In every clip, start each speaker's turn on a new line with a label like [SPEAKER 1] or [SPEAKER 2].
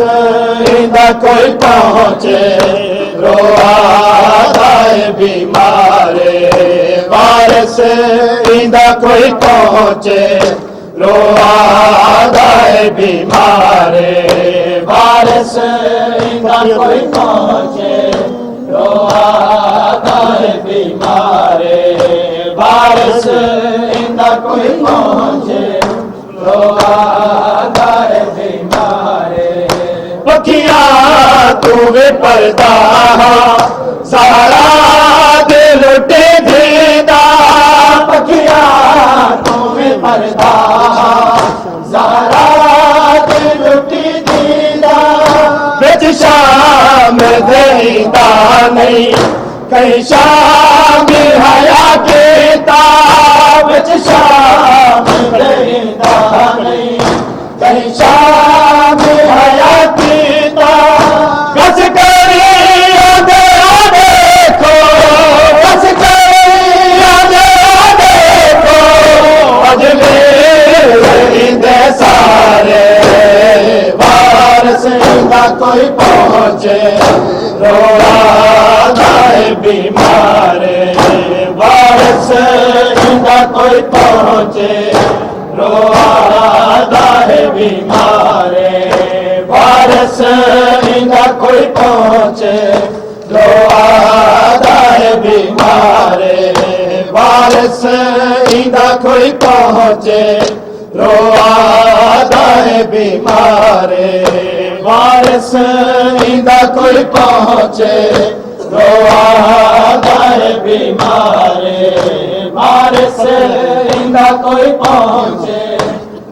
[SPEAKER 1] इंदा कोई पहुँचे रोआदा बीमारे वारिस इंदा कोई पहुँचे रोआदा बीमारे वारिस इंदा कोई पहुँचे रोआदा बीमारे वारिस इंदा कोई पहुँचे रोआदा बीमारे पखिया तू वे पर्दा सारा दिल लुटे देदा पखिया तू वे पर्दा सारा दिल लुटे देदा बिच शाम देदा नहीं कहीं शाम हया केता बिच शाम देदा नहीं कहीं शाम हया केता बस करे देखो बस करे देखो अजमेर दे सारे वारिस इंदा कोई पहुँचे रोआदा बीमारे वारिस इंदा कोई पहुँचे रोआदा बीमारे वारिस इंदा कोई पहुँचे रोआदा बीमारे वारिस इंदा कोई पहुँचे रोआदा बीमारे वारिस इंदा कोई पहुँचे रोआदा बीमारे वारिस इंदा कोई पहुँचे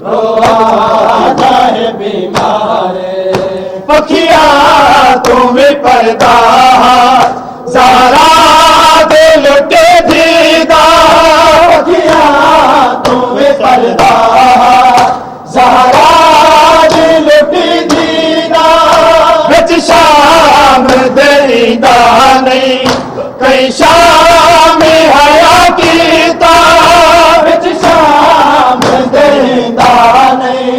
[SPEAKER 1] रोआदा बीमारे पखिया तुम्हें पर्दा सारा दिल लुटे दीदा पखिया तुम्हें पर्दा सारा दिल लुटे दीदा बिच शाम देदा नहीं कहीं शाम हया कीता बिच शाम देदा नहीं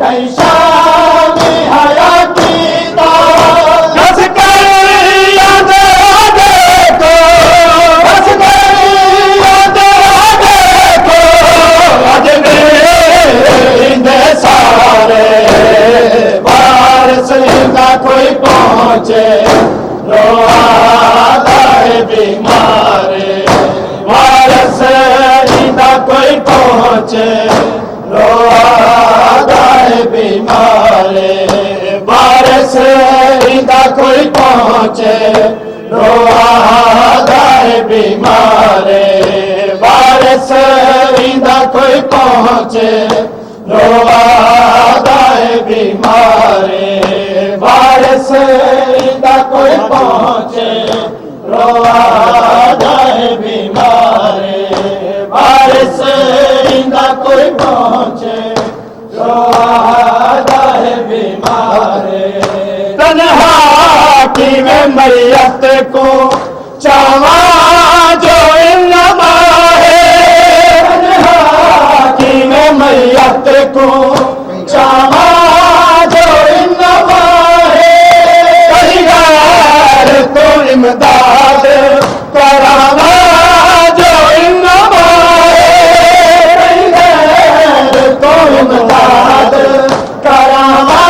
[SPEAKER 1] कहीं शाम हया कीता बस करिया देखो बस करिया देखो अजमेर दे सारे वारिस इंदा कोई पहुँचे रोआदा बीमारे वारिस इंदा कोई पहुँचे रोआदा बीमारे वारिस इंदा कोई पहुँचे रोआदा बीमारे वारिस इंदा कोई पहुँचे रोआदा बीमारे वारिस इंदा कोई पहुँचे रोआदा बीमारे वारिस इंदा कोई पहुँचे रोआदा बीमारे तन्हा की में मैयत को चावा जो इल्मा है तन्हा की में मैयत को चावा जो इल्मा है कहीं गैर तो इमदाद करावा जो इल्मा है कहीं गैर तो इमदाद करावा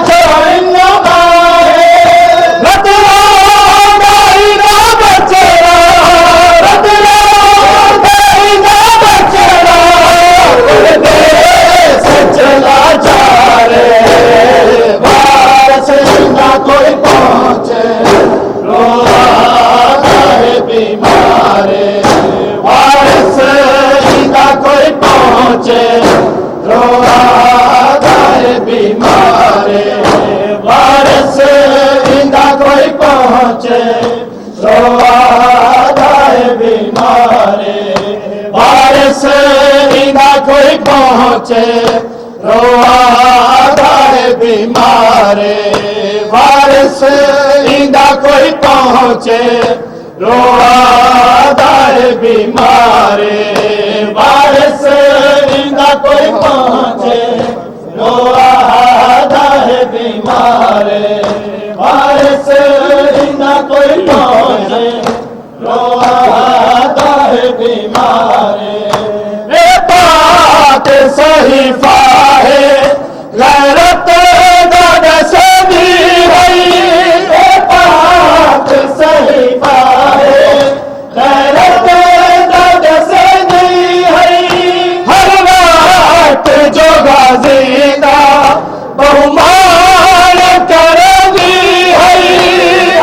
[SPEAKER 1] जो इल्मा है रतला गई ना बचरा रतला गई ना बचरा देश चला जा रे वारिस इंदा कोई पहुँचे रोआदा बीमारे वारिस इंदा कोई पहुँचे रोआदा बीमारे वारिस इंदा कोई पहुँचे रोआदा बीमारे वारिस इंदा कोई पहुँचे रोआदा बीमारे वारिस इंदा कोई पहुँचे रोआदा बीमारे वारिस इंदा कोई पहुँचे रोआदा बीमारे बीमारे वारिस इंदा कोई पहुंचे रोता है बीमारे ए पाक सहीफा है गैरत दर्द से दी हुई ए पाक सहीफा है गैरत दर्द से दी हुई हर वक्त जो गाजीदा बहुमान कर दी है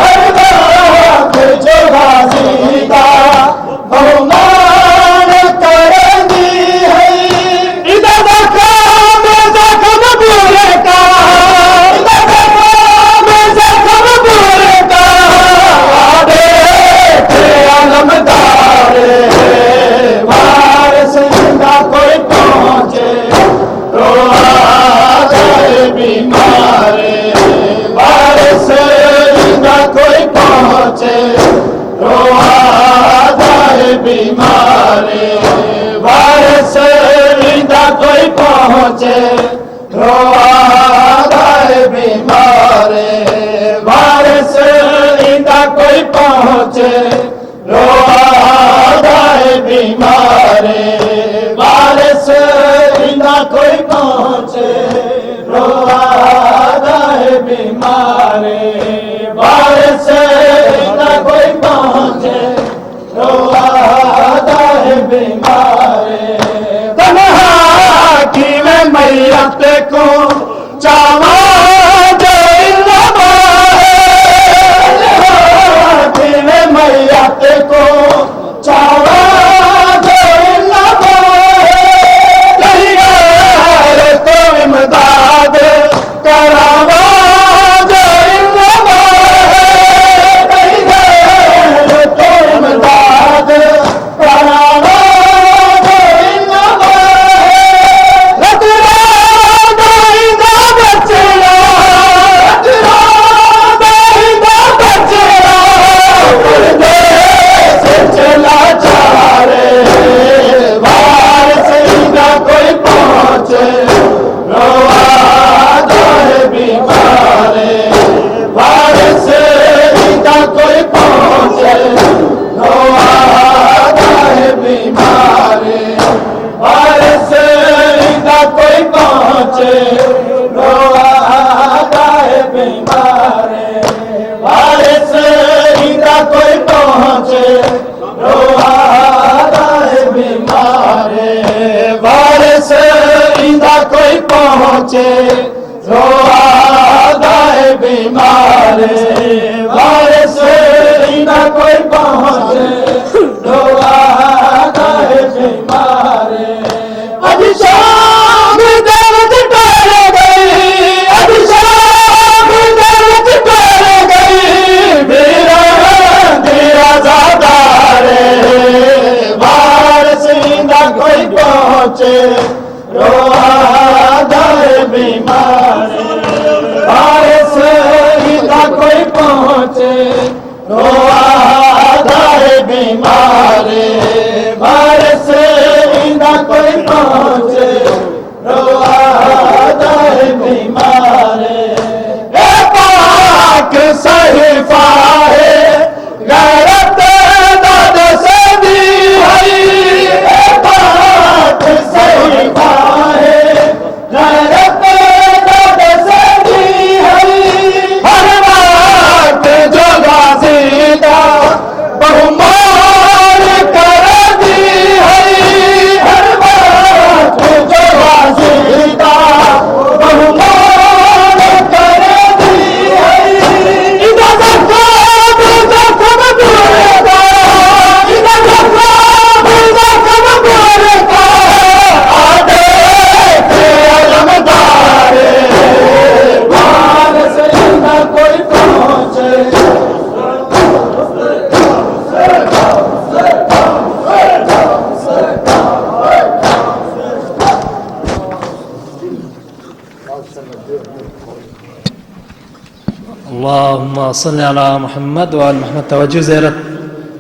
[SPEAKER 1] हर वक्त जो गाजीदा बहुमान कर दी है इधर जख्म जख्म पूरे का इधर जख्म जख्म पूरे का देख अलमदार वारिस इंदा कोई पहुंचे बीमारे वारिस इंदा कोई पहुंचे रोता है बीमारे वारिस इंदा कोई पहुंचे रोता है बीमारे वारिस इंदा कोई पहुंचे रोता है बीमारे वारिस इंदा कोई पहुंचे रोता है बीमारे वारिस इंदा कोई पहुंचे रोता है बीमारे तन्हा की मैं मैयत को चावा जो इल्लमा है की मैं मैयत को चावा जो इल्लमा है तो इमदाद करावा जो इल्लमा है तो इमदाद करावा जो इल्लमा रतरा दाइदा बचला रतरा दाइदा बचला परदेस चला जा रे वारिस इंदा कोई पहुंचे रोता है बीमारे वारिस इंदा कोई पहुंचे रोता है बीमारे वारिस इंदा कोई पहुंचे रोता है बीमारे वारिस इंदा कोई पहुंचे रोता है बीमारे वारिस इंदा कोई पहुंचे रोता है बीमारे वारिस इंदा कोई पहुंचे रोता है बीमारे अज शाम दर्द कर गई अज शाम दर्द कर गई मेरा तेरा ज़्यादा रे वारिस इंदा कोई पहुंचे रोता है बीमारे वारिस इंदा कोई पहुंचे रोता है बीमारे वारिस इंदा कोई पहुंचे रोता है बीमारे ए पाक सहीफा है गैरत दर्द से दी है ए पाक सहीफा है गैरत दर्द से दी है हर वक्त जो गाजीदा बहुमान कर दी है हर वक्त जो गाजीदा बहुमान कर दी है इधर जख्म जख्म पूरे का इधर जख्म जख्म पूरे का देख अलमदार वारिस इंदा कोई पहुंचे
[SPEAKER 2] اللهم صل على محمد وآل محمد. توجه زيارة